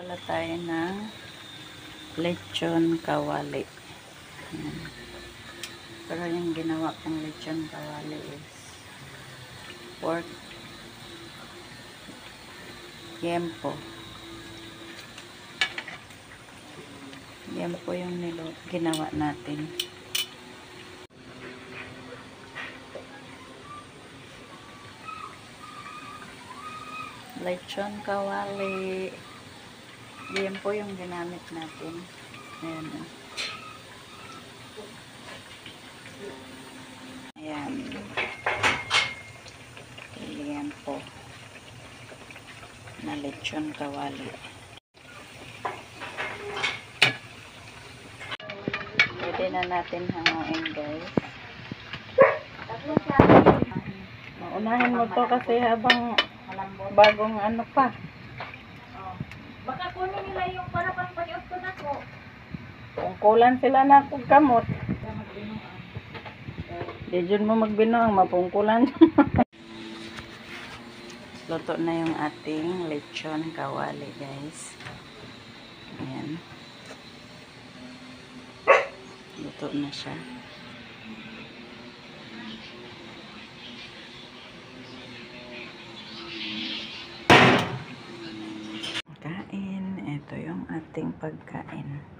pala tayo ng lechon kawali. Ayan. Pero yung ginawa kong lechon kawali is pork yempo. Yempo yung ginawa natin. Lechon kawali. Yempo yung ginamit natin. Ayan. Ayan. Yempo na lechon kawali. Pwede na natin hanguin, guys. Maunahin mo to kasi habang bagong ano pa. Baka kunin nila yung para pang pag-iot ko na ko. Pungkulan sila na kung kamot. Di dyan mo magbinoang, mapungkulan. Luto na yung ating lechon kawali, guys. Ayan. Luto na siya. Kain. Ito yung ating pagkain.